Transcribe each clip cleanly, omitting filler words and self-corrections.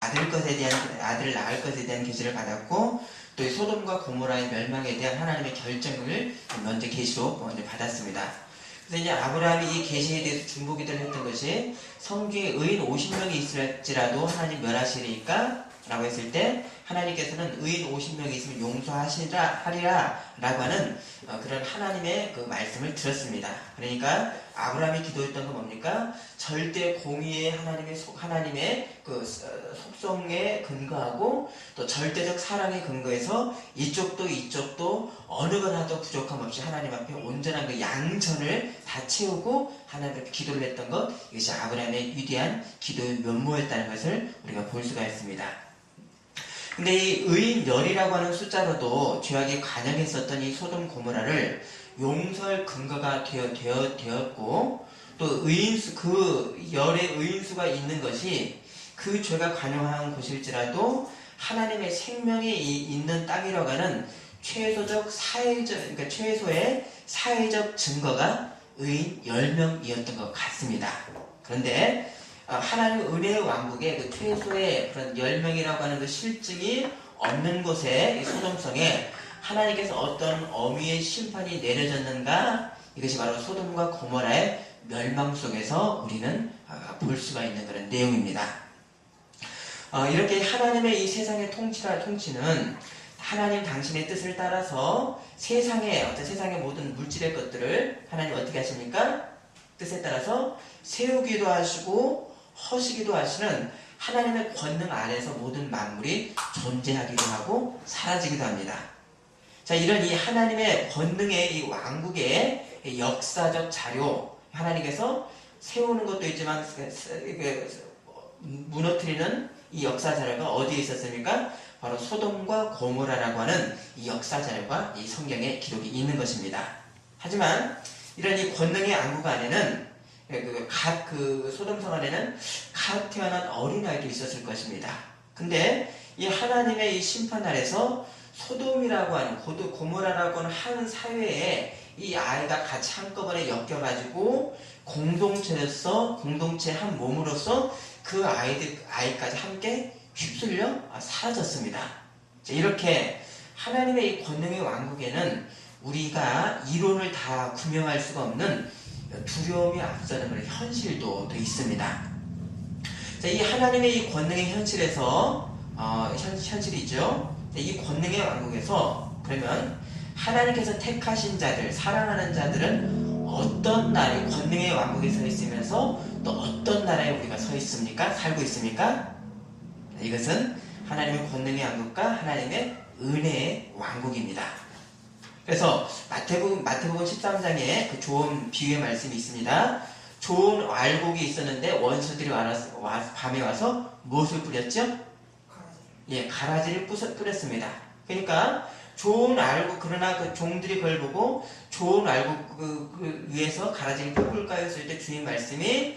아들을 낳을 것에 대한 계시를 받았고, 또 이 소돔과 고모라의 멸망에 대한 하나님의 결정을 먼저 계시로 먼저 받았습니다. 그래서 이제 아브라함이 이 계시에 대해서 중보기도를 했던 것이 성중에 의인 50명이 있을지라도 하나님 멸하시리까? 라고 했을 때 하나님께서는 의인 50명이 있으면 용서하리라 라고 하는 그런 하나님의 그 말씀을 들었습니다. 그러니까 아브라함이 기도했던 건 뭡니까? 절대 공의의 하나님의 그 속성에 근거하고 또 절대적 사랑에 근거해서 이쪽도 어느 것 하나도 부족함 없이 하나님 앞에 온전한 그 양전을 다 채우고 하나님 앞에 기도를 했던 것, 이것이 아브라함의 위대한 기도의 면모였다는 것을 우리가 볼 수가 있습니다. 근데 이 의인 열이라고 하는 숫자로도 죄악이 관영했었던 이 소돔 고모라를 용서할 근거가 되었고, 또 그 열의 의인수가 있는 것이 그 죄가 관영한 곳일지라도 하나님의 생명이 있는 땅이라고 하는 그러니까 최소의 사회적 증거가 의인 10명이었던 것 같습니다. 그런데 하나님의 은혜의 왕국의 그 최소의 그런 10명이라고 하는 그 실증이 없는 곳에 이 소돔성에 하나님께서 어떤 어미의 심판이 내려졌는가? 이것이 바로 소돔과 고모라의 멸망 속에서 우리는 볼 수가 있는 그런 내용입니다. 이렇게 하나님의 이 세상의 통치는 하나님 당신의 뜻을 따라서 세상의 모든 물질의 것들을 하나님 어떻게 하십니까? 뜻에 따라서 세우기도 하시고 허시기도 하시는 하나님의 권능 아래서 모든 만물이 존재하기도 하고 사라지기도 합니다. 자, 이런 이 하나님의 권능의 이 왕국의 역사적 자료, 하나님께서 세우는 것도 있지만 무너뜨리는 이 역사 자료가 어디에 있었습니까? 바로 소돔과 고모라라고 하는 이 역사 자료가 이 성경에 기록이 있는 것입니다. 하지만 이런 이 권능의 왕국 안에는 그 소돔성 안에는 갓 태어난 어린아이도 있었을 것입니다. 근데 이 하나님의 이 심판 아래서 소돔이라고 하는 고모라라고 하는 한 사회에 이 아이가 같이 한꺼번에 엮여가지고 공동체 한 몸으로서 그 아이까지 함께 휩쓸려 사라졌습니다. 이렇게 하나님의 이 권능의 왕국에는 우리가 이론을 다 구명할 수가 없는 두려움이 앞서는 그런 현실도 있습니다. 자, 이 하나님의 이 권능의 현실에서 현실이 있죠. 이 권능의 왕국에서 그러면 하나님께서 택하신 자들, 사랑하는 자들은 어떤 나라의 권능의 왕국에 서 있으면서 또 어떤 나라에 우리가 서 있습니까? 살고 있습니까? 이것은 하나님의 권능의 왕국과 하나님의 은혜의 왕국입니다. 그래서 마태복음 13장에 그 좋은 비유의 말씀이 있습니다. 좋은 알곡이 있었는데 원수들이 밤에 와서 무엇을 뿌렸죠? 가라지를 뿌렸습니다. 그러니까 좋은 알곡, 그러나 그 종들이 그걸 보고 좋은 알곡 그 위에서 가라지를 뽑을까 했을 때 주님 말씀이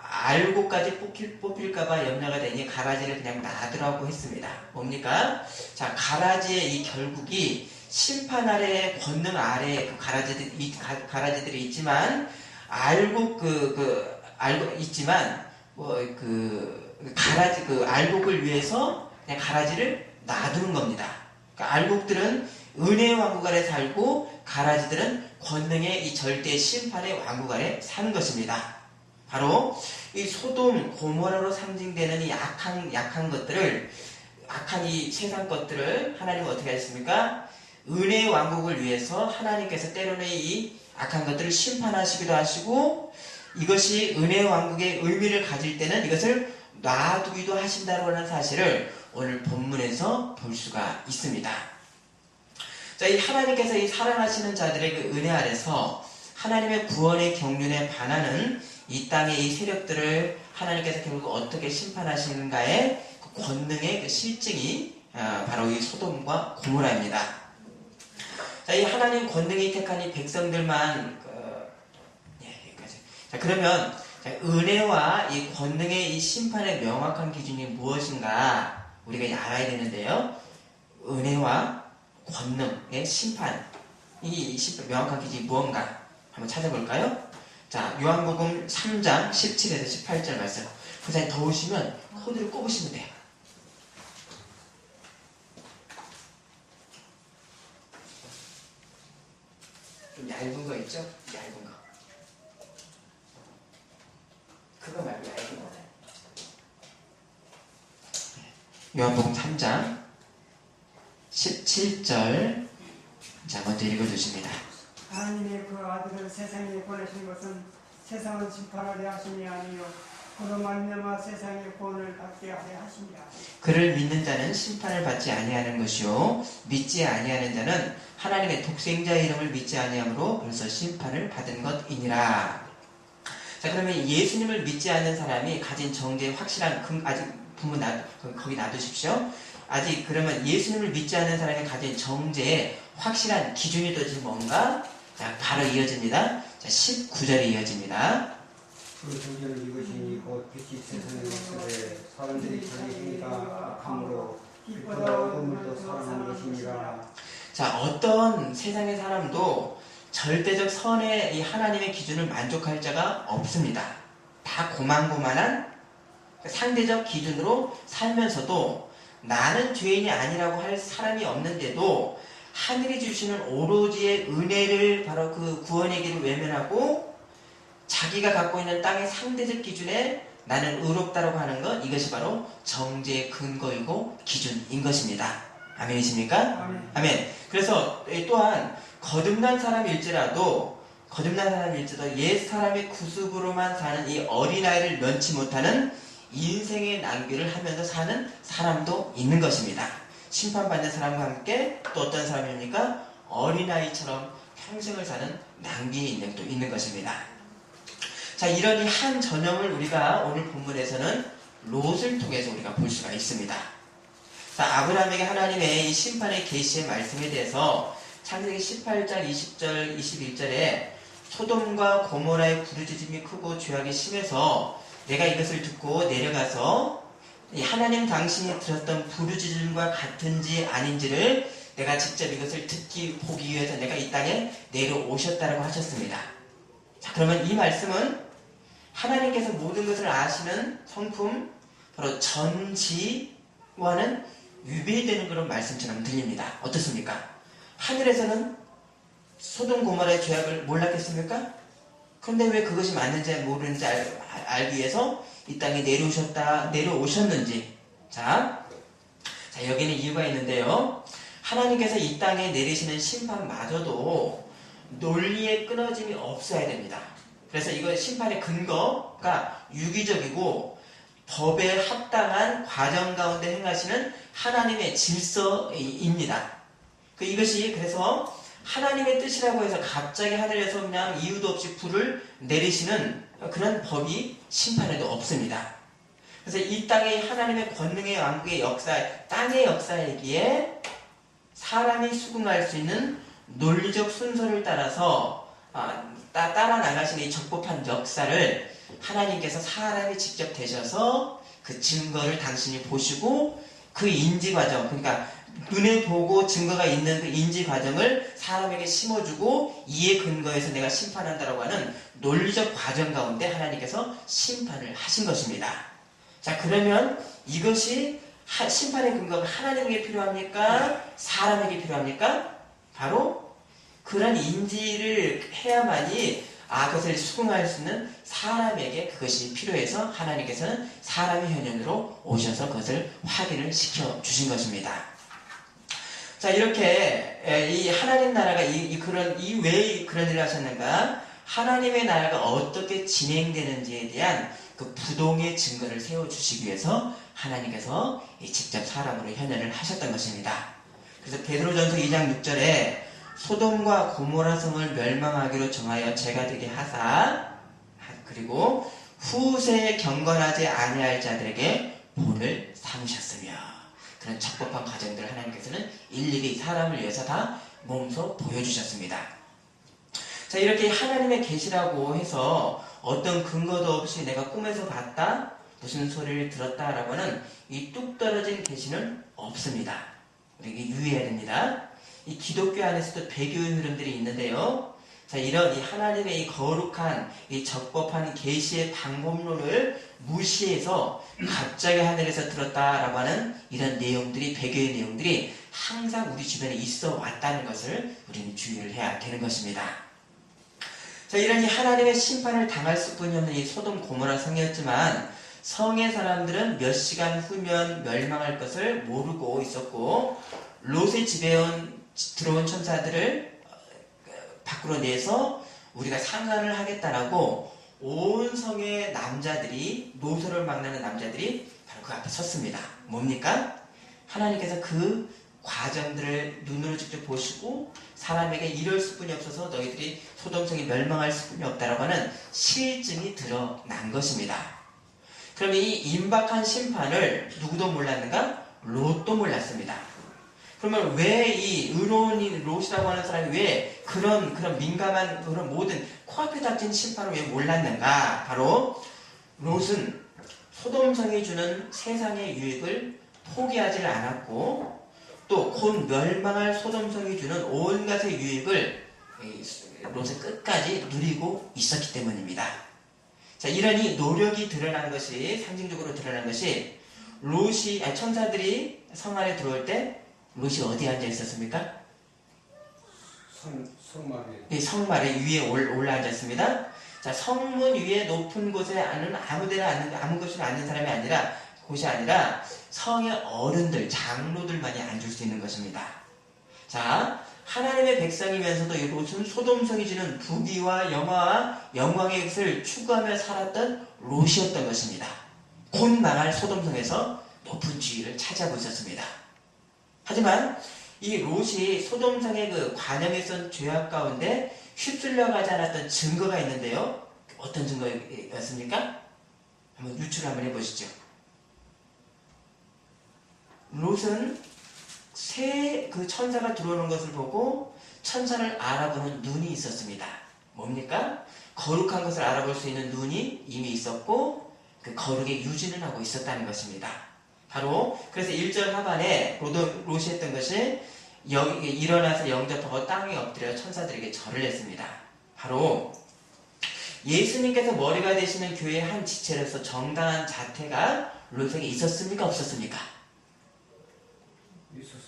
알곡까지 뽑힐까봐 염려가 되니 가라지를 그냥 놔두라고 했습니다. 뭡니까? 자, 가라지의 이 결국이 심판 아래 권능 아래 그 가라지들이 있지만 알곡 있지만 알곡을 위해서 그냥 가라지를 놔두는 겁니다. 그러니까 알곡들은 은혜의 왕국 아래 살고 가라지들은 권능의 이 절대 심판의 왕국 아래 사는 것입니다. 바로 이 소돔 고모라로 상징되는 이 약한 것들을, 악한 이 세상 것들을 하나님은 어떻게 하셨습니까? 은혜의 왕국을 위해서 하나님께서 때로는 이 악한 것들을 심판하시기도 하시고, 이것이 은혜의 왕국의 의미를 가질 때는 이것을 놔두기도 하신다고 하는 사실을 오늘 본문에서 볼 수가 있습니다. 자, 이 하나님께서 이 사랑하시는 자들의 그 은혜 아래서 하나님의 구원의 경륜에 반하는 이 땅의 이 세력들을 하나님께서 결국 어떻게 심판하시는가의 그 권능의 그 실증이 바로 이 소돔과 고모라입니다. 자, 이 하나님 권능이 택한 이 백성들만 여기까지. 자, 그러면 은혜와 이 권능의 이 심판의 명확한 기준이 무엇인가 우리가 알아야 되는데요. 은혜와 권능의 심판, 이 명확한 기준이 무언가 한번 찾아볼까요? 자, 요한복음 3장 17에서 18절 말씀. 선생님 더우시면 코드를 꼽으시면 돼요. 얇은 거 있죠? 얇은 거. 그거 말고 얇은 거. 요한복음 3장 17절. 자, 먼저 읽어주십니다. 하나님의 그 아들을 세상에 보내신 것은 세상을 심판하려 하심이 아니요 그로 말미암아 세상의 구원을 받게 하려 하심이라. 그를 믿는 자는 심판을 받지 아니하는 것이요 믿지 아니하는 자는 하나님의 독생자의 이름을 믿지 아니함으로 벌써 심판을 받은 것이니라. 자, 그러면 예수님을 믿지 않는 사람이 가진 정죄의 확실한 아직 부분 거기 놔두십시오. 아직 그러면 예수님을 믿지 않는 사람이 가진 정죄의 확실한 기준이 도대체 뭔가? 자, 바로 이어집니다. 자, 19절이 이어집니다. 그 성경은 이것이니 곧 빛이 세상에 왔으되 사람들이 자기가 악함으로 빛보다 어둠을 더 사랑한 것이니라. 자, 어떤 세상의 사람도 절대적 선의 이 하나님의 기준을 만족할 자가 없습니다. 다 고만고만한 상대적 기준으로 살면서도 나는 죄인이 아니라고 할 사람이 없는데도 하늘이 주시는 오로지의 은혜를 바로 그 구원의 길을 외면하고 자기가 갖고 있는 땅의 상대적 기준에 나는 의롭다라고 하는 것, 이것이 바로 정죄의 근거이고 기준인 것입니다. 아멘이십니까? 아멘. 아멘. 그래서 또한 거듭난 사람일지라도 옛 사람의 구습으로만 사는 이 어린아이를 면치 못하는 인생의 낭비를 하면서 사는 사람도 있는 것입니다. 심판받는 사람과 함께 또 어떤 사람입니까? 어린아이처럼 평생을 사는 낭비의 인생도 있는 것입니다. 자, 이런 이 한 전형을 우리가 오늘 본문에서는 롯을 통해서 우리가 볼 수가 있습니다. 자, 아브라함에게 하나님의 이 심판의 계시의 말씀에 대해서 창세기 18장 20절 21절에 소돔과 고모라의 부르짖음이 크고 죄악이 심해서 내가 이것을 듣고 내려가서 하나님 당신이 들었던 부르짖음과 같은지 아닌지를 내가 직접 이것을 보기 위해서 내가 이 땅에 내려오셨다라고 하셨습니다. 자, 그러면 이 말씀은 하나님께서 모든 것을 아시는 성품, 바로 전지와는 위배되는 그런 말씀처럼 들립니다. 어떻습니까? 하늘에서는 소돔 고모라의 죄악을 몰랐겠습니까? 그런데 왜 그것이 맞는지 모르는지 알기 위해서 이 땅에 내려오셨는지. 자, 여기는 이유가 있는데요. 하나님께서 이 땅에 내리시는 심판마저도 논리의 끊어짐이 없어야 됩니다. 그래서 이거 심판의 근거가 유기적이고 법에 합당한 과정 가운데 행하시는 하나님의 질서입니다. 이것이 그래서 하나님의 뜻이라고 해서 갑자기 하늘에서 그냥 이유도 없이 불을 내리시는 그런 법이 심판에도 없습니다. 그래서 이 땅의 하나님의 권능의 왕국의 역사, 땅의 역사이기에 사람이 수긍할 수 있는 논리적 순서를 따라서 따라 나가시는 이 적법한 역사를 하나님께서 사람이 직접 되셔서 그 증거를 당신이 보시고 그 인지 과정, 그러니까 눈에 보고 증거가 있는 그 인지 과정을 사람에게 심어주고 이에 근거해서 내가 심판한다라고 하는 논리적 과정 가운데 하나님께서 심판을 하신 것입니다. 자, 그러면 이것이 심판의 근거가 하나님에게 필요합니까? 사람에게 필요합니까? 바로 그런 인지를 해야만이 그것을 수긍할 수 있는 사람에게 그것이 필요해서 하나님께서는 사람의 현현으로 오셔서 그것을 확인을 시켜주신 것입니다. 자, 이렇게 이 하나님 나라가 왜 그런 일을 하셨는가? 하나님의 나라가 어떻게 진행되는지에 대한 그 부동의 증거를 세워주시기 위해서 하나님께서 직접 사람으로 현현을 하셨던 것입니다. 그래서 베드로전서 2장 6절에 소돔과 고모라 성을 멸망하기로 정하여 죄가 되게 하사, 그리고 후세에 경건하지 아니할 자들에게 본을 삼으셨으며, 그런 적법한 과정들을 하나님께서는 일일이 사람을 위해서 다 몸소 보여주셨습니다. 자, 이렇게 하나님의 계시라고 해서 어떤 근거도 없이 내가 꿈에서 봤다, 무슨 소리를 들었다라고 하는 이 뚝 떨어진 계시는 없습니다. 우리에게 유의해야 됩니다. 이 기독교 안에서도 배교의 흐름들이 있는데요. 자, 이런 이 하나님의 이 거룩한 이 적법한 계시의 방법론을 무시해서 갑자기 하늘에서 들었다라고 하는 이런 내용들이, 배교의 내용들이 항상 우리 주변에 있어 왔다는 것을 우리는 주의를 해야 되는 것입니다. 자, 이런 이 하나님의 심판을 당할 수뿐이 없는 이 소돔 고모라 성이었지만 성의 사람들은 몇 시간 후면 멸망할 것을 모르고 있었고 롯의 집에 들어온 천사들을 밖으로 내서 우리가 상관을 하겠다라고 온 성의 남자들이 노소를 막는 남자들이 바로 그 앞에 섰습니다. 뭡니까? 하나님께서 그 과정들을 눈으로 직접 보시고 사람에게 이럴 수뿐이 없어서 너희들이 소돔성이 멸망할 수뿐이 없다라고 하는 실증이 드러난 것입니다. 그럼 이 임박한 심판을 누구도 몰랐는가? 롯도 몰랐습니다. 그러면 왜 이 의로운 롯이라고 하는 사람이 왜 그런 민감한 그런 모든 코앞에 닥친 심판을 왜 몰랐는가? 바로 롯은 소돔성이 주는 세상의 유익을 포기하지 않았고 또 곧 멸망할 소돔성이 주는 온갖의 유익을 롯은 끝까지 누리고 있었기 때문입니다. 자, 이런 이 노력이 드러난 것이 상징적으로 드러난 것이 천사들이 성 안에 들어올 때 롯이 어디에 앉아 있었습니까? 성막에. 성막의 위에 올라 앉았습니다. 자, 성문 위에 높은 곳에 앉는 아무 곳이나 앉는 사람이 아니라 곳이 아니라 성의 어른들, 장로들만이 앉을 수 있는 것입니다. 자, 하나님의 백성이면서도 이 롯은 소돔성이 주는 부귀와 영광의 것을 추구하며 살았던 롯이었던 것입니다. 곧 망할 소돔성에서 높은 지위를 차지하고 있었습니다. 하지만 이 롯이 소돔성의 그 관영에 있던 죄악 가운데 휩쓸려가지 않았던 증거가 있는데요. 어떤 증거였습니까? 한번 유추를 한번 해보시죠. 롯은 그 천사가 들어오는 것을 보고 천사를 알아보는 눈이 있었습니다. 뭡니까? 거룩한 것을 알아볼 수 있는 눈이 이미 있었고 그 거룩의 유지는 하고 있었다는 것입니다. 바로 그래서 1절 하반에 롯이 했던 것이 일어나서 영접하고 땅에 엎드려 천사들에게 절을 했습니다. 바로 예수님께서 머리가 되시는 교회의 한 지체로서 정당한 자태가 롯에게 있었습니까? 없었습니까?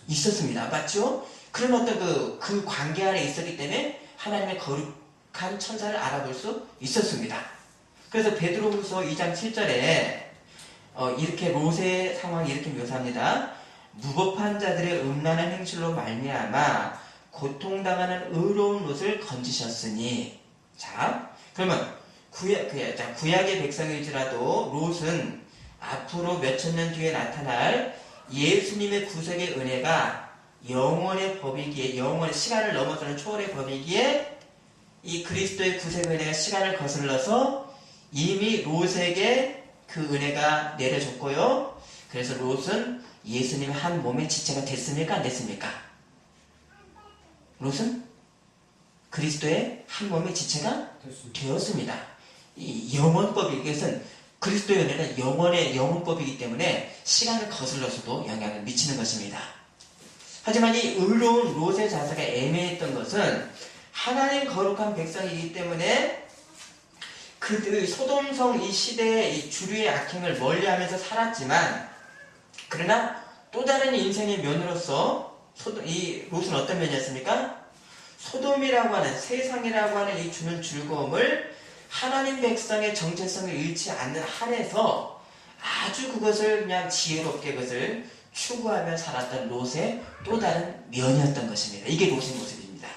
있었습니다. 맞죠? 그런 어떤 그 관계 안에 있었기 때문에 하나님의 거룩한 천사를 알아볼 수 있었습니다. 그래서 베드로후서 2장 7절에 이렇게 롯의 상황이 이렇게 묘사합니다. 무법한 자들의 음란한 행실로 말미암아 고통당하는 의로운 롯을 건지셨으니. 자, 그러면 구약의 백성일지라도 롯은 앞으로 몇천 년 뒤에 나타날 예수님의 구속의 은혜가 영원의 법이기에, 영원의 시간을 넘어서는 초월의 법이기에 이 그리스도의 구속의 은혜가 시간을 거슬러서 이미 롯에게 그 은혜가 내려졌고요. 그래서 롯은 예수님의 한 몸의 지체가 됐습니까? 안 됐습니까? 롯은 그리스도의 한 몸의 지체가 되었습니다. 이 영원법이, 이것은 그리스도의 은혜는 영원법이기 때문에 시간을 거슬러서도 영향을 미치는 것입니다. 하지만 이 의로운 롯의 자세가 애매했던 것은 하나님 거룩한 백성이기 때문에 그들 소돔성 이 시대의 이 주류의 악행을 멀리하면서 살았지만, 그러나 또 다른 인생의 면으로서 이 롯은 어떤 면이었습니까? 소돔이라고 하는, 세상이라고 하는 이 주는 즐거움을 하나님 백성의 정체성을 잃지 않는 한에서 아주 그것을 그냥 지혜롭게 그것을 추구하며 살았던 롯의 또 다른 면이었던 것입니다. 이게 롯의 모습입니다.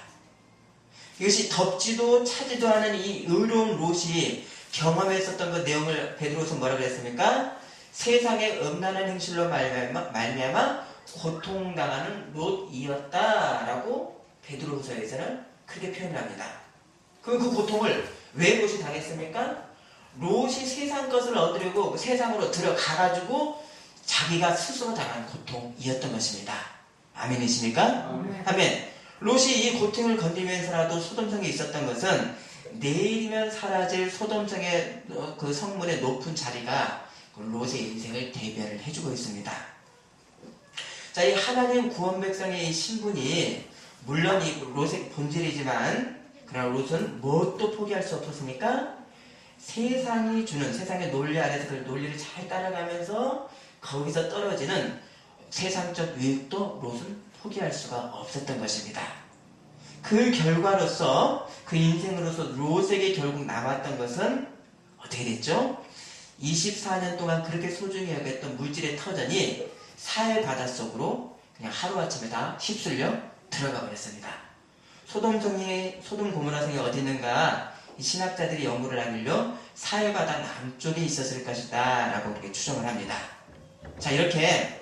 이것이 덥지도 차지도 않은 이 의로운 롯이 경험했었던 그 내용을 베드로서 뭐라고 했습니까? 세상의 음란한 행실로 말미암아 고통당하는 롯이었다라고 베드로서에서는 그렇게 표현합니다. 그럼 그 고통을 왜 롯이 당했습니까? 롯이 세상 것을 얻으려고 세상으로 들어가가지고 자기가 스스로 당한 고통이었던 것입니다. 아멘이십니까? 아멘. 롯이 이 고통을 건디면서라도 소돔성에 있었던 것은 내일이면 사라질 소돔성의 그 성문의 높은 자리가 롯의 인생을 대변을 해주고 있습니다. 자, 이 하나님 구원 백성의 이 신분이 물론 이 롯의 본질이지만, 그러나 롯은 무엇도 포기할 수 없었습니까? 세상이 주는, 세상의 논리 아래서 그 논리를 잘 따라가면서 거기서 떨어지는 세상적 유익도 롯은 포기할 수가 없었던 것입니다. 그 결과로서 그 인생으로서 롯에게 결국 남았던 것은 어떻게 됐죠? 24년 동안 그렇게 소중히 여겼던 물질의 터전이 사해 바닷속으로 그냥 하루아침에 다 휩쓸려 들어가 버렸습니다. 소돔 고모라 성이 어디 있는가 이 신학자들이 연구를 하길로 사해 바다 남쪽에 있었을 것이다 라고 그렇게 추정을 합니다. 자, 이렇게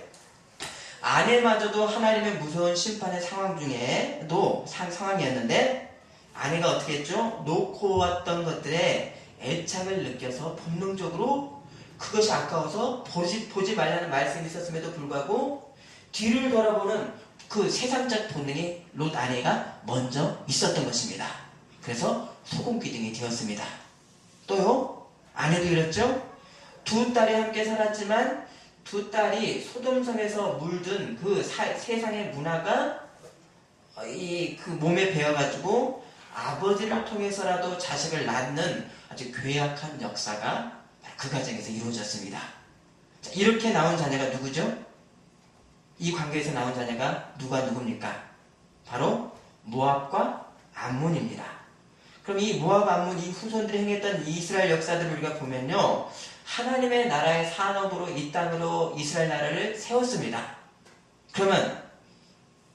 아내마저도 하나님의 무서운 심판의 상황 중에도 상황이었는데 아내가 어떻게 했죠? 놓고 왔던 것들에 애착을 느껴서 본능적으로 그것이 아까워서 보지 말라는 말씀이 있었음에도 불구하고 뒤를 돌아보는 그 세상적 본능이 롯 아내가 먼저 있었던 것입니다. 그래서 소금기둥이 되었습니다. 또요, 아내도 이랬죠? 두 딸이 함께 살았지만 두 딸이 소돔성에서 물든 그 세상의 문화가 그 몸에 배어가지고 아버지를 통해서라도 자식을 낳는 아주 괴악한 역사가 그 과정에서 이루어졌습니다. 자, 이렇게 나온 자녀가 누구죠? 이 관계에서 나온 자녀가 누굽니까? 바로 모압과 암몬입니다. 그럼 이 모압, 암몬, 이 후손들이 행했던 이스라엘 역사들을 우리가 보면요, 하나님의 나라의 산업으로 이 땅으로 이스라엘 나라를 세웠습니다. 그러면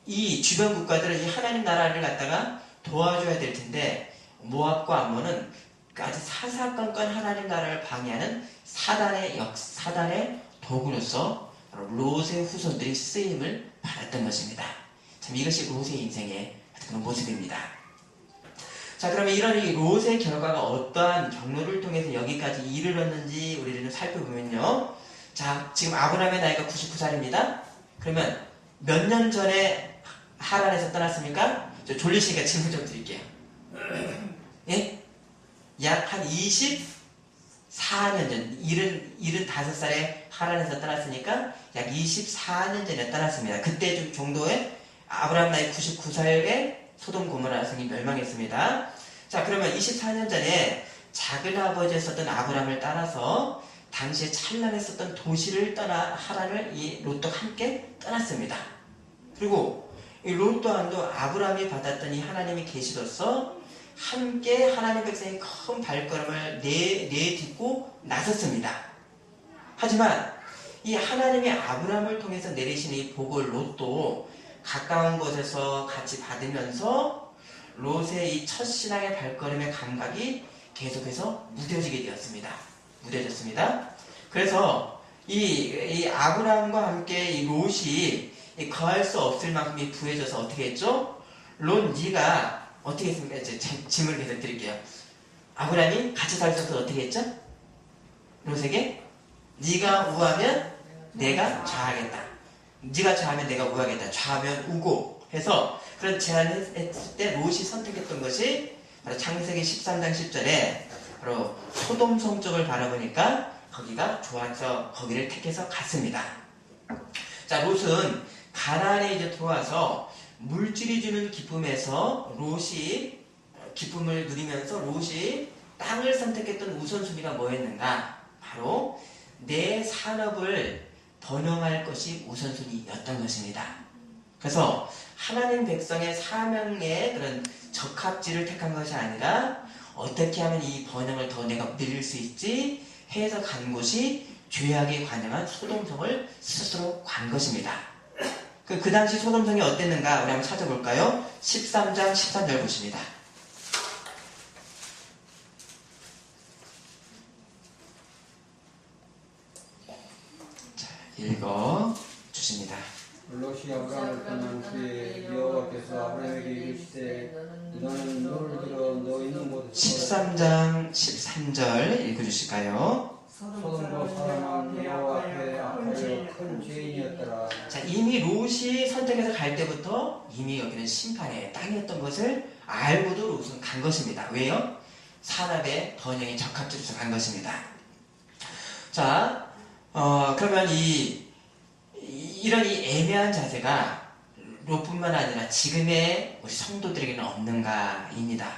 이 주변 국가들은 이 하나님 나라를 갖다가 도와줘야 될 텐데 모압과 암몬은 아주 사사건건 하나님 나라를 방해하는 사단의 도구로서 롯의 후손들이 쓰임을 받았던 것입니다. 참 이것이 롯의 인생의 그런 모습입니다. 자, 그러면 이런 이 롯의 결과가 어떠한 경로를 통해서 여기까지 이르렀는지 우리를 좀 살펴보면요. 자, 지금 아브라함의 나이가 99살입니다. 그러면 몇 년 전에 하란에서 떠났습니까? 저 졸리시니까 질문 좀 드릴게요. 예? 약 한 24년 전, 75살에 하란에서 떠났으니까 약 24년 전에 떠났습니다. 그때 정도에 아브라함 나이 99살에 소돔 고모라 성이 멸망했습니다. 자, 그러면 24년 전에 작은 아버지였었던 아브라함을 따라서 당시에 찬란했었던 도시를 떠나 하란을 이 롯도 함께 떠났습니다. 그리고 이 롯 또한도 아브라함이 받았던 이 하나님의 계시로서 함께 하나님 백성이 큰 발걸음을 내딛고 나섰습니다. 하지만 이 하나님이 아브라함을 통해서 내리신 이 복을 롯도 가까운 곳에서 같이 받으면서 롯의 이 첫 신앙의 발걸음의 감각이 계속해서 무뎌졌습니다. 그래서 이 아브라함과 함께 이 롯이 거할 수 없을 만큼 부해져서 어떻게 했죠? 롯, 네가 어떻게 했습니까? 이제 질문을 계속 드릴게요. 아브라함이 같이 살 수 없어서 어떻게 했죠? 롯에게 네가 우하면 내가 좌하겠다. 네가 좌하면 내가 우하겠다. 좌하면 우고 해서 그런 제안을 했을 때 롯이 선택했던 것이 바로 창세기 13장 10절에 바로 소돔 성 쪽을 바라보니까 거기가 좋아서 거기를 택해서 갔습니다. 자, 롯은 가나안에 이제 들어와서 물질이 주는 기쁨에서 롯이 기쁨을 누리면서 롯이 땅을 선택했던 우선순위가 뭐였는가? 바로 내 산업을 번영할 것이 우선순위였던 것입니다. 그래서 하나님 백성의 사명의 그런 적합지를 택한 것이 아니라 어떻게 하면 이 번영을 더 내가 누릴 수 있지 해서 간 곳이 죄악에 관영한 소돔성을 스스로 간 것입니다. 그 당시 소돔성이 어땠는가 우리 한번 찾아볼까요? 13장 13절 보십니다. 자, 읽어 주십니다. 롯이 아브라함을 떠난 후에 여호와께서 아브라함에게 이르시되 너는 노를 들어 너 있는 곳에서 13장 13절 읽어주실까요? 소돔과 사람은 여호와 앞에 악하여 큰 죄인이었더라. 자, 이미 롯이 선택해서 갈 때부터 이미 여기는 심판의 땅이었던 것을 알고도 롯은 간 것입니다. 왜요? 산업의 번영이 적합지로서 간 것입니다. 자, 그러면 이런 애매한 자세가 롯뿐만 아니라 지금의 우리 성도들에게는 없는가입니다.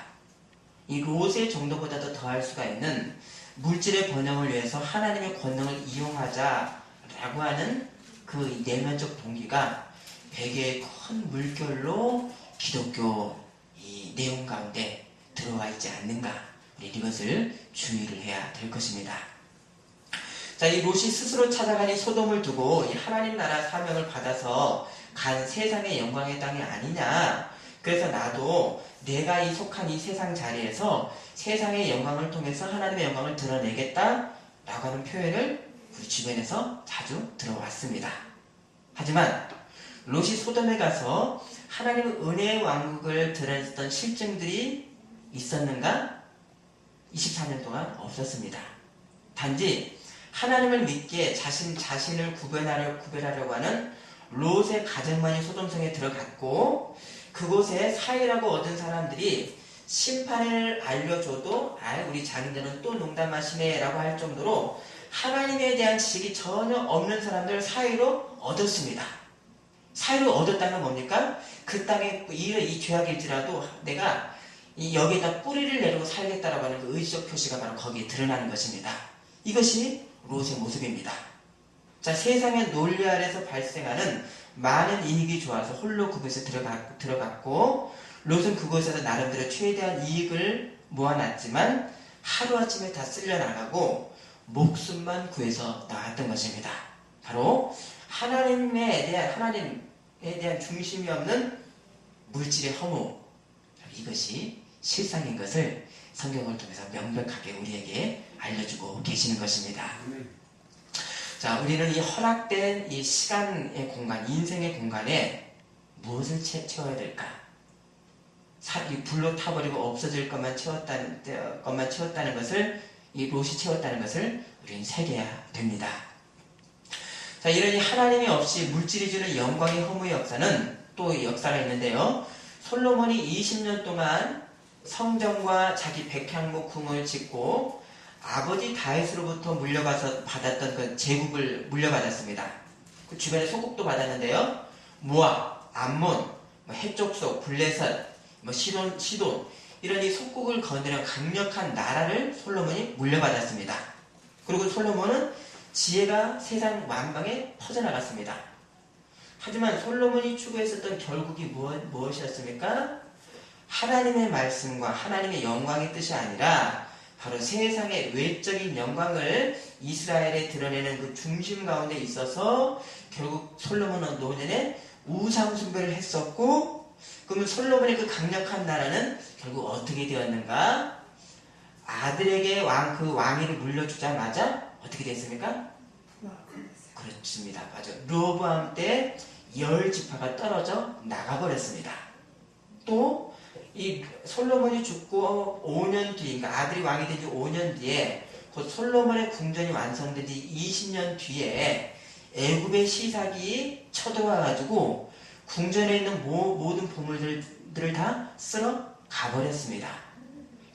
이 롯의 정도보다도 더할 수가 있는 물질의 번영을 위해서 하나님의 권능을 이용하자라고 하는 그 내면적 동기가 되게 큰 물결로 기독교인 이 내용 가운데 들어와 있지 않는가, 우리 이것을 주의를 해야 될 것입니다. 자, 이 롯이 스스로 찾아간 이 소돔을 두고 이 하나님 나라 사명을 받아서 간 세상의 영광의 땅이 아니냐. 그래서 나도 내가 이 속한 이 세상 자리에서 세상의 영광을 통해서 하나님의 영광을 드러내겠다 라고 하는 표현을 우리 주변에서 자주 들어왔습니다. 하지만 롯이 소돔에 가서 하나님의 은혜의 왕국을 드러냈던 실증들이 있었는가? 24년 동안 없었습니다. 단지 하나님을 믿기에 자신을 구별하려고 하는 롯의 가정만이 소돔성에 들어갔고, 그곳에 사이라고 얻은 사람들이 심판을 알려줘도 우리 장인들은 또 농담하시네 라고 할 정도로 하나님에 대한 지식이 전혀 없는 사람들 사이로 얻었습니다. 사이로 얻었다는 뭡니까? 그 땅에 이 죄악일지라도 내가 여기에다 뿌리를 내리고 살겠다라고 하는 그 의지적 표시가 바로 거기에 드러나는 것입니다. 이것이 롯의 모습입니다. 자, 세상의 논리 아래서 발생하는 많은 이익이 좋아서 홀로 그곳에 들어갔고, 롯은 그곳에서 나름대로 최대한 이익을 모아놨지만 하루아침에 다 쓸려나가고 목숨만 구해서 나왔던 것입니다. 바로 하나님에 대한 중심이 없는 물질의 허무, 이것이 실상인 것을 성경을 통해서 명백하게 우리에게 알려주고 계시는 것입니다. 자, 우리는 이 허락된 이 시간의 공간, 인생의 공간에 무엇을 채워야 될까? 이 불로 타버리고 없어질 것만 채웠다는 것을, 이 롯이 채웠다는 것을 우리는 새겨야 됩니다. 자, 이런 하나님이 없이 물질이 주는 영광의 허무의 역사는 또 역사가 있는데요. 솔로몬이 20년 동안 성전과 자기 백향목 궁을 짓고 아버지 다윗으로부터 물려가서 받았던 그 제국을 물려받았습니다. 그 주변에 소국도 받았는데요. 모압, 암몬, 해족속, 블레셋, 시돈 이런 이 속국을 거느려 강력한 나라를 솔로몬이 물려받았습니다. 그리고 솔로몬은 지혜가 세상 만방에 퍼져나갔습니다. 하지만 솔로몬이 추구했었던 결국이 무엇이었습니까? 하나님의 말씀과 하나님의 영광의 뜻이 아니라 바로 세상의 외적인 영광을 이스라엘에 드러내는 그 중심 가운데 있어서 결국 솔로몬은 노년에 우상 숭배를 했었고, 그러면 솔로몬의 그 강력한 나라는 결국 어떻게 되었는가? 아들에게 그 왕위를 물려주자마자 어떻게 됐습니까? 그렇습니다. 맞아. 르호보암 때 10지파가 떨어져 나가버렸습니다. 또 이 솔로몬이 죽고 5년 뒤, 그러니까 아들이 왕이 된 지 5년 뒤에 곧 솔로몬의 궁전이 완성된 지 20년 뒤에 애굽의 시삭이 쳐들어와가지고 궁전에 있는 모든 보물들을 다 쓸어 가버렸습니다.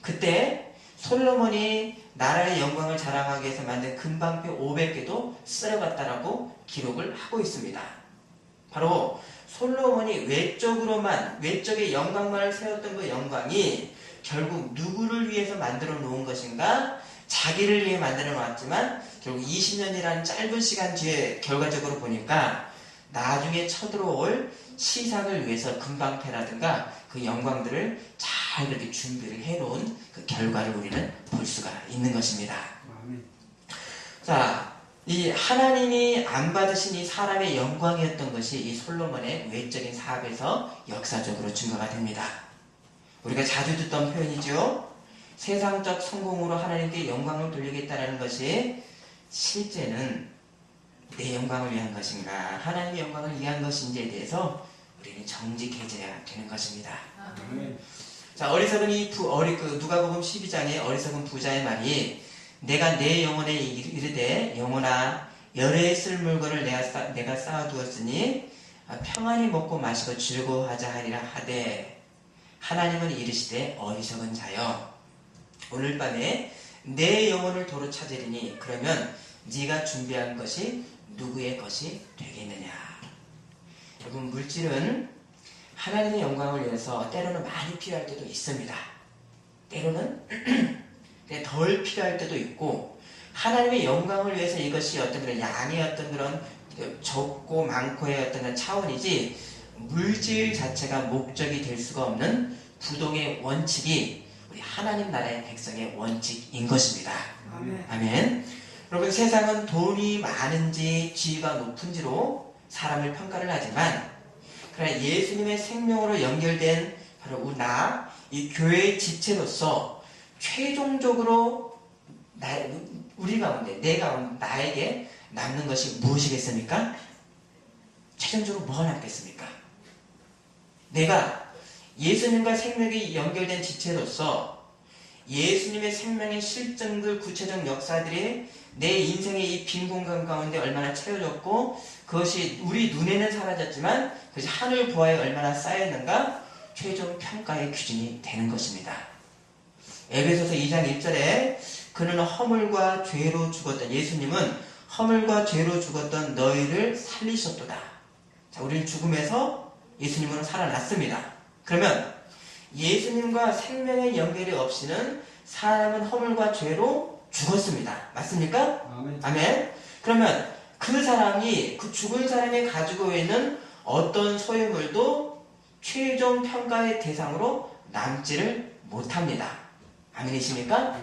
그때 솔로몬이 나라의 영광을 자랑하기 위해서 만든 금방패 500개도 쓸어갔다라고 기록을 하고 있습니다. 바로 솔로몬이 외적의 영광만을 세웠던 그 영광이 결국 누구를 위해서 만들어 놓은 것인가? 자기를 위해 만들어 놓았지만 결국 20년이라는 짧은 시간 뒤에 결과적으로 보니까 나중에 쳐들어올 시상을 위해서 금방패라든가 그 영광들을 잘 그렇게 준비를 해놓은 그 결과를 우리는 볼 수가 있는 것입니다. 자, 이 하나님이 안 받으신 이 사람의 영광이었던 것이 이 솔로몬의 외적인 사업에서 역사적으로 증거가 됩니다. 우리가 자주 듣던 표현이죠. 세상적 성공으로 하나님께 영광을 돌리겠다는 것이 실제는 내 영광을 위한 것인가, 하나님의 영광을 위한 것인지에 대해서 우리는 정직해져야 되는 것입니다. 자, 어리석은 누가복음 12장의 어리석은 부자의 말이 내가 내 영혼에 이르되 영혼아 열에 쓸 물건을 내가 쌓아두었으니 평안히 먹고 마시고 즐거워하자 하리라 하되 하나님은 이르시되 어리석은 자여 오늘 밤에 내 영혼을 도로 찾으리니 그러면 네가 준비한 것이 누구의 것이 되겠느냐. 여러분, 물질은 하나님의 영광을 위해서 때로는 많이 필요할 때도 있습니다. 때로는 덜 필요할 때도 있고, 하나님의 영광을 위해서 이것이 어떤 그런 양의 어떤 그런 적고 많고의 어떤 차원이지 물질 자체가 목적이 될 수가 없는 부동의 원칙이 우리 하나님 나라의 백성의 원칙인 것입니다. 아멘. 아멘. 여러분, 세상은 돈이 많은지 지위가 높은지로 사람을 평가를 하지만, 그러나 예수님의 생명으로 연결된 바로 이 교회의 지체로서 최종적으로 우리 가운데, 내 가운데, 나에게 남는 것이 무엇이겠습니까? 최종적으로 뭐가 남겠습니까? 내가 예수님과 생명이 연결된 지체로서 예수님의 생명의 실증들, 구체적 역사들이 내 인생의 이 빈 공간 가운데 얼마나 채워졌고, 그것이 우리 눈에는 사라졌지만 그것이 하늘 보아에 얼마나 쌓였는가, 최종 평가의 기준이 되는 것입니다. 에베소서 2장 1절에 그는 허물과 죄로 죽었던, 예수님은 허물과 죄로 죽었던 너희를 살리셨도다. 자, 우리는 죽음에서 예수님으로 살아났습니다. 그러면 예수님과 생명의 연결이 없이는 사람은 허물과 죄로 죽었습니다. 맞습니까? 아멘. 아멘. 그러면 그 사람이, 그 죽은 사람이 가지고 있는 어떤 소유물도 최종 평가의 대상으로 남지를 못합니다. 아멘이십니까?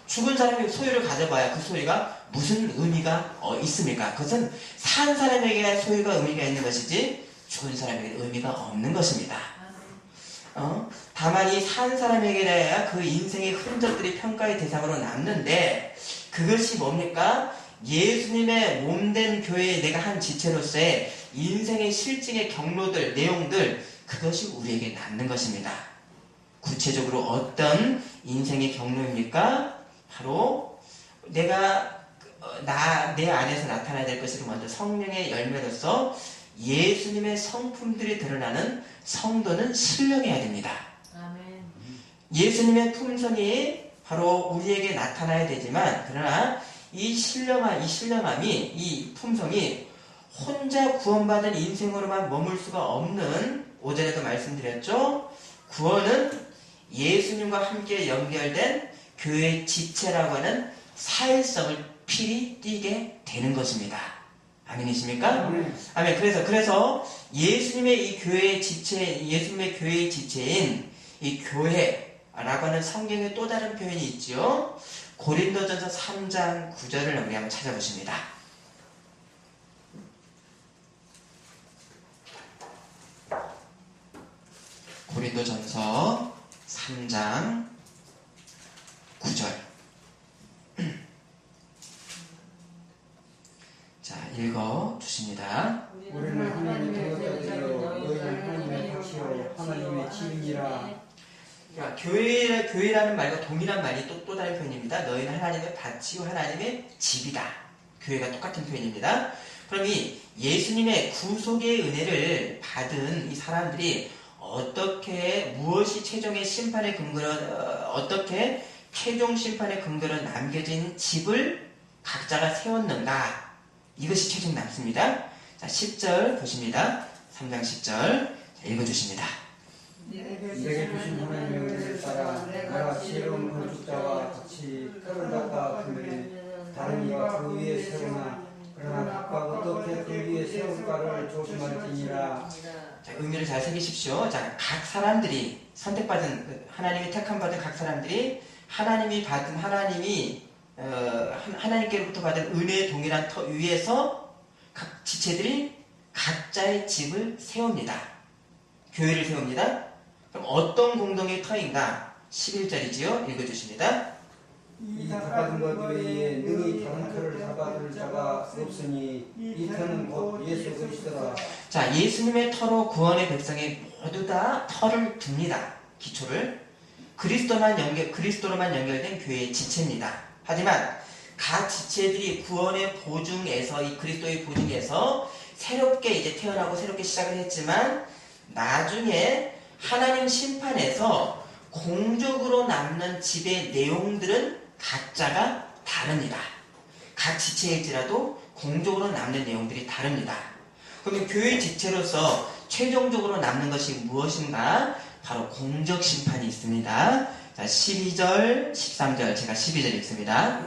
죽은 사람이 소유를 가져봐야 그 소유가 무슨 의미가 있습니까? 그것은 산 사람에게 소유가 의미가 있는 것이지 죽은 사람에게 의미가 없는 것입니다. 다만 이 산 사람에게야 그 인생의 흔적들이 평가의 대상으로 남는데, 그것이 뭡니까? 예수님의 몸된 교회에 내가 한 지체로서의 인생의 실증의 경로들, 내용들, 그것이 우리에게 남는 것입니다. 구체적으로 어떤 인생의 경로입니까? 바로 내가 내 안에서 나타나야 될 것이 먼저 성령의 열매로서 예수님의 성품들이 드러나는 성도는 신령해야 됩니다. 아멘. 예수님의 품성이 바로 우리에게 나타나야 되지만, 그러나 이 신령함이, 이 품성이 혼자 구원받은 인생으로만 머물 수가 없는, 5절에도 말씀드렸죠. 구원은 예수님과 함께 연결된 교회의 지체라고 하는 사회성을 필히 띠게 되는 것입니다. 아멘이십니까? 아멘. 그래서 예수님의 이 교회의 지체, 예수님의 교회의 지체인 이 교회라고 하는 성경의 또 다른 표현이 있죠. 고린도전서 3장 9절을 우리 한번 찾아보십니다. 고린도전서 3장 9절. 자, 읽어 주십니다. 우리는 하나님의 도자기요 너희는 하나님의 밭이요 하나님의 집이니라. 그러니까 교회라는 말과 동일한 말이 또 다른 표현입니다. 너희는 하나님의 밭이요 하나님의 집이다. 교회가 똑같은 표현입니다. 그럼 이 예수님의 구속의 은혜를 받은 이 사람들이 어떻게, 무엇이 최종의 심판의 근거로, 어떻게 최종 심판의 근거로 남겨진 집을 각자가 세웠는가, 이것이 최종 남습니다. 자, 10절 보십니다. 3장 10절. 자, 읽어주십니다. 내게 주신 하나님의 은혜를 따라 내가 지혜로운 건축자와 같이 털을 닦아 그물에 다른 이가 그 위에 세우나 그러나 각각 어떻게 그 위에 세울까를 조심할지니라. 자, 의미를 잘 새기십시오. 자, 각 사람들이 선택받은, 하나님이 택함받은 각 사람들이 하나님께로부터 받은 은혜의 동일한 터 위에서 각 지체들이 각자의 집을 세웁니다. 교회를 세웁니다. 그럼 어떤 공동의 터인가? 11절이지요. 읽어주십니다. 이 닦아둔 것 외에 능히 다른 터를 닦아둘 자가 없으니 이 터는 곧 예수 그리스도라. 자, 예수님의 터로 구원의 백성이 모두 다 터를 둡니다. 기초를. 그리스도로만 연결된 교회의 지체입니다. 하지만 각 지체들이 구원의 보증에서, 이 그리스도의 보증에서 새롭게 이제 태어나고 새롭게 시작을 했지만, 나중에 하나님 심판에서 공적으로 남는 집의 내용들은 각자가 다릅니다. 각 지체일지라도 공적으로 남는 내용들이 다릅니다. 그러면 교회 지체로서 최종적으로 남는 것이 무엇인가? 바로 공적 심판이 있습니다. 자, 12절, 13절, 제가 12절 읽습니다.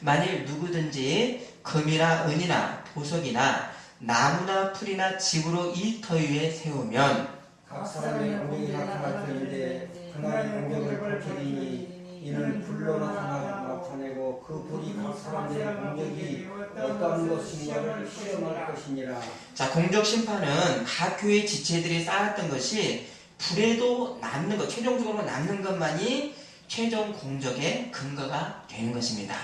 만일 누구든지 금이나 은이나 보석이나 나무나 풀이나 집으로 이 터 위에 세우면 각 사람의 공격이 나타날 터인데 그날의 공격을 밝히리니 이는 불로 나타내고 그 불이 각 사람들의 공격이 어떠한 것인가를 시험할 것이니라. 자, 공적 심판은 각 교회 지체들이 쌓았던 것이 불에도 남는 것, 최종적으로 남는 것만이 최종 공적의 근거가 되는 것입니다.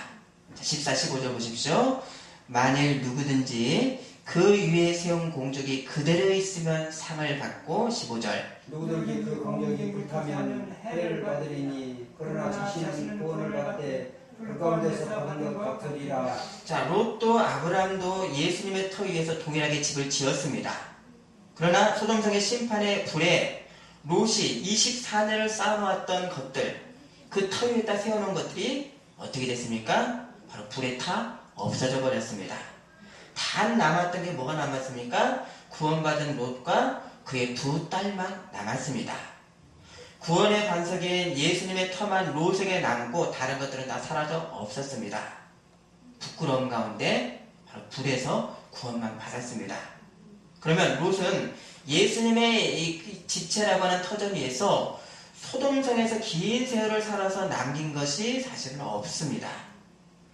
자, 14, 15절 보십시오. 만일 누구든지 그 위에 세운 공적이 그대로 있으면 상을 받고 15절. 누구든지 그 공적이 불타면 해를 받으리니 그러나 자신은 구원을 받되 그 가운데서 받은 것 같으리라. 자, 롯도 아브라함도 예수님의 터 위에서 동일하게 집을 지었습니다. 그러나 소돔성의 심판의 불에 롯이 24년을 쌓아놓았던 것들, 그 터 위에다 세워놓은 것들이 어떻게 됐습니까? 바로 불에 타 없어져 버렸습니다. 단 남았던 게 뭐가 남았습니까? 구원받은 롯과 그의 두 딸만 남았습니다. 구원의 반석인 예수님의 터만 롯에게 남고 다른 것들은 다 사라져 없었습니다. 부끄러움 가운데 바로 불에서 구원만 받았습니다. 그러면 롯은 예수님의 이 지체라고 하는 터전 위에서 소돔성에서 긴 세월을 살아서 남긴 것이 사실은 없습니다.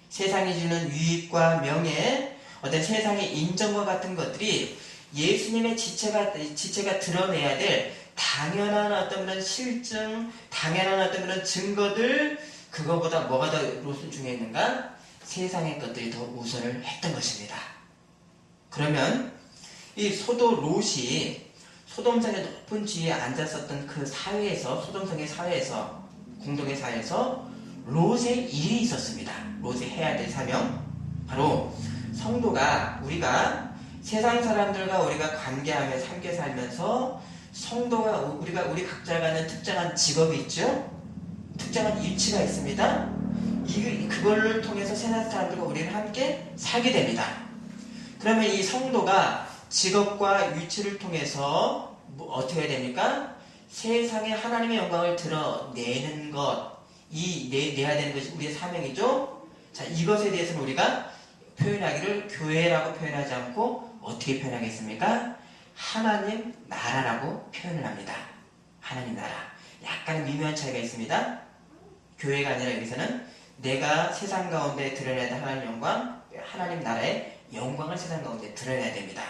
세상이 주는 유익과 명예, 어떤 세상의 인정과 같은 것들이 예수님의 지체가 드러내야 될 당연한 어떤 그런 실증, 당연한 어떤 그런 증거들, 그거보다 뭐가 더 롯은 중요했는가? 세상의 것들이 더 우선을 했던 것입니다. 그러면 이 롯이 소돔성의 높은 지위에 앉았었던 그 사회에서, 소돔성의 사회에서, 공동의 사회에서 롯의 일이 있었습니다. 롯이 해야 될 사명. 바로 성도가, 우리가 세상 사람들과 우리가 관계하며 함께 살면서 성도가 우리 각자가 갖는 특정한 직업이 있죠. 특정한 위치가 있습니다. 그걸 통해서 세상 사람들과 우리는 함께 살게 됩니다. 그러면 이 성도가 직업과 위치를 통해서 어떻게 해야 됩니까? 세상에 하나님의 영광을 드러내는 것, 내야 되는 것이 우리의 사명이죠. 자, 이것에 대해서는 우리가 표현하기를 교회라고 표현하지 않고 어떻게 표현하겠습니까? 하나님 나라라고 표현을 합니다. 하나님 나라. 약간 미묘한 차이가 있습니다. 교회가 아니라 여기서는 내가 세상 가운데 드러내야 될 하나님 영광, 하나님 나라의 영광을 세상 가운데 드러내야 됩니다.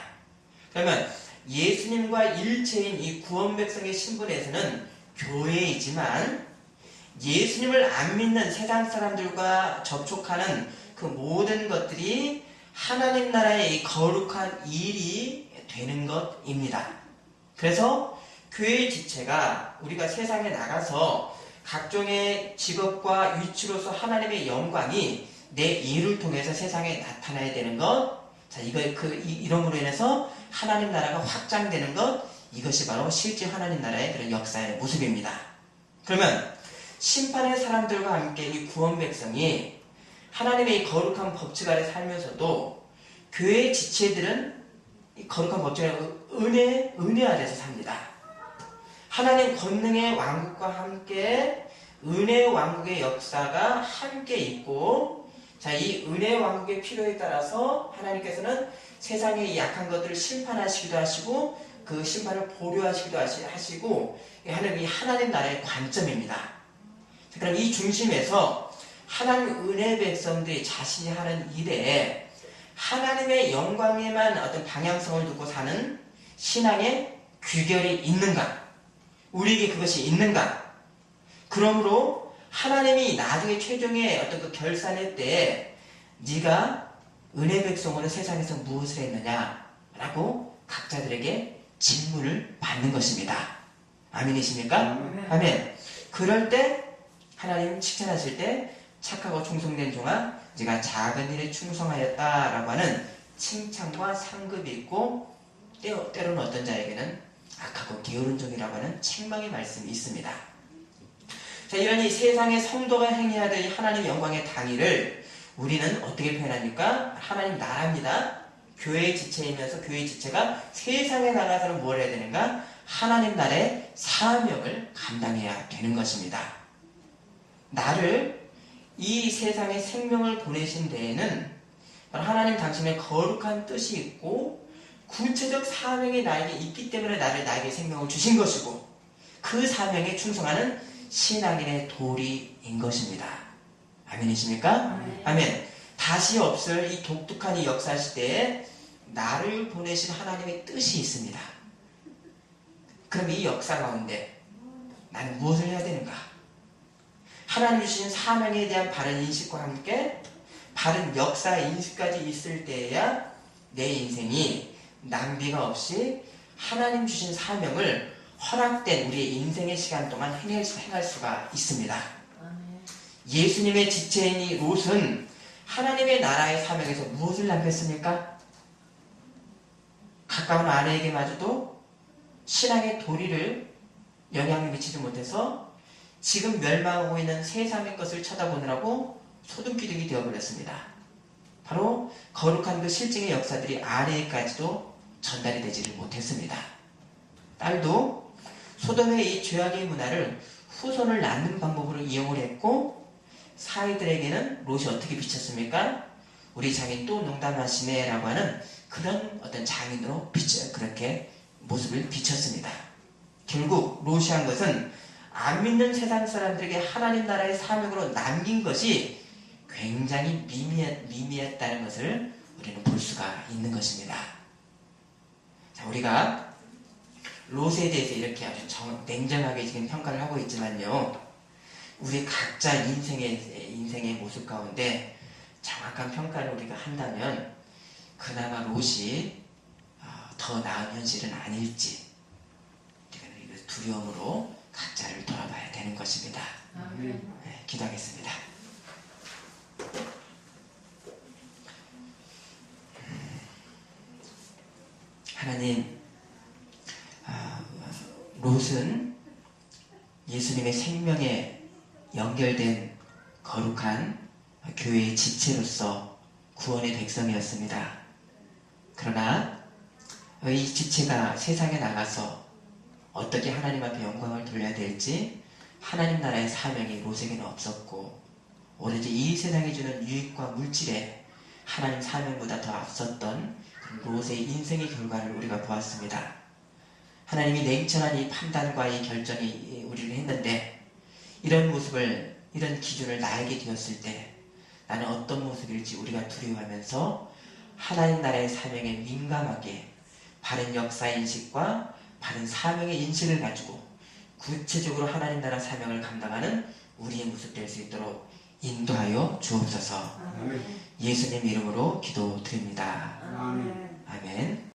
그러면 예수님과 일체인 이 구원 백성의 신분에서는 교회이지만 예수님을 안 믿는 세상 사람들과 접촉하는 그 모든 것들이 하나님 나라의 이 거룩한 일이 되는 것입니다. 그래서 교회의 지체가 우리가 세상에 나가서 각종의 직업과 위치로서 하나님의 영광이 내 일을 통해서 세상에 나타나야 되는 것, 자, 이름으로 인해서 하나님 나라가 확장되는 것, 이것이 바로 실제 하나님 나라의 그런 역사의 모습입니다. 그러면 심판의 사람들과 함께 이 구원 백성이 하나님의 이 거룩한 법칙 아래 살면서도 교회의 지체들은 이 거룩한 법칙 아래 은혜 아래서 삽니다. 하나님 권능의 왕국과 함께 은혜의 왕국의 역사가 함께 있고, 자, 이 은혜의 왕국의 필요에 따라서 하나님께서는 세상의 약한 것들을 심판하시기도 하시고 그 심판을 보류하시기도 하시고 하는 이 하나님 나라의 관점입니다. 그럼 이 중심에서 하나님 은혜 백성들이 자신이 하는 일에 하나님의 영광에만 어떤 방향성을 두고 사는 신앙의 귀결이 있는가? 우리에게 그것이 있는가? 그러므로 하나님이 나중에 최종의 어떤 그 결산의 때에 네가 은혜 백성으로 세상에서 무엇을 했느냐? 라고 각자들에게 질문을 받는 것입니다. 아멘이십니까? 아멘. 그럴 때 하나님 칭찬하실 때 착하고 충성된 종아, 네가 작은 일에 충성하였다라고 하는 칭찬과 상급이 있고, 때로는 어떤 자에게는 악하고 게으른 종이라고 하는 책망의 말씀이 있습니다. 자, 이런 이 세상의 성도가 행해야 될 하나님 영광의 당일을 우리는 어떻게 표현합니까? 하나님 나라입니다. 교회의 지체이면서 교회의 지체가 세상에 나가서는 뭘 해야 되는가? 하나님 나라의 사명을 감당해야 되는 것입니다. 나를 이 세상에 생명을 보내신 데에는 하나님 당신의 거룩한 뜻이 있고 구체적 사명이 나에게 있기 때문에 나에게 생명을 주신 것이고 그 사명에 충성하는 신앙인의 도리인 것입니다. 아멘이십니까? 아멘. 다시 없을 이 독특한 이 역사 시대에 나를 보내신 하나님의 뜻이 있습니다. 그럼 이 역사 가운데 나는 무엇을 해야 되는가? 하나님 주신 사명에 대한 바른 인식과 함께 바른 역사 인식까지 있을 때에야 내 인생이 낭비가 없이 하나님 주신 사명을 허락된 우리의 인생의 시간 동안 행할 수가 있습니다. 예수님의 지체인 이 롯은 하나님의 나라의 사명에서 무엇을 남겼습니까? 가까운 아내에게마저도 신앙의 도리를 영향을 미치지 못해서 지금 멸망하고 있는 세상의 것을 쳐다보느라고 소돔기둥이 되어버렸습니다. 바로 거룩한 그 실증의 역사들이 아내에까지도 전달이 되지를 못했습니다. 딸도 소돔의 이 죄악의 문화를 후손을 낳는 방법으로 이용을 했고 사이들에게는 롯이 어떻게 비쳤습니까? 우리 장인 또 농담하시네 라고 하는 그런 어떤 장인으로 그렇게 모습을 비쳤습니다. 결국 롯이 한 것은 안 믿는 세상 사람들에게 하나님 나라의 사명으로 남긴 것이 굉장히 미미했다는 것을 우리는 볼 수가 있는 것입니다. 자, 우리가 롯에 대해서 이렇게 아주 냉정하게 지금 평가를 하고 있지만요, 우리 각자 인생의 모습 가운데 정확한 평가를 우리가 한다면 그나마 롯이 더 나은 현실은 아닐지 우리가 두려움으로 각자를 돌아봐야 되는 것입니다. 네, 기도하겠습니다. 하나님, 롯은 예수님의 생명에 연결된 거룩한 교회의 지체로서 구원의 백성이었습니다. 그러나 이 지체가 세상에 나가서 어떻게 하나님 앞에 영광을 돌려야 될지 하나님 나라의 사명이 롯에게는 없었고 오로지 이 세상이 주는 유익과 물질에 하나님 사명보다 더 앞섰던 롯의 인생의 결과를 우리가 보았습니다. 하나님이 냉철한 이 판단과 이 결정이 우리를 했는데 이런 모습을, 이런 기준을 나에게 되었을 때 나는 어떤 모습일지 우리가 두려워하면서 하나님 나라의 사명에 민감하게 바른 역사인식과 바른 사명의 인식을 가지고 구체적으로 하나님 나라 사명을 감당하는 우리의 모습 될 수 있도록 인도하여 주옵소서. 예수님 이름으로 기도드립니다. 아멘.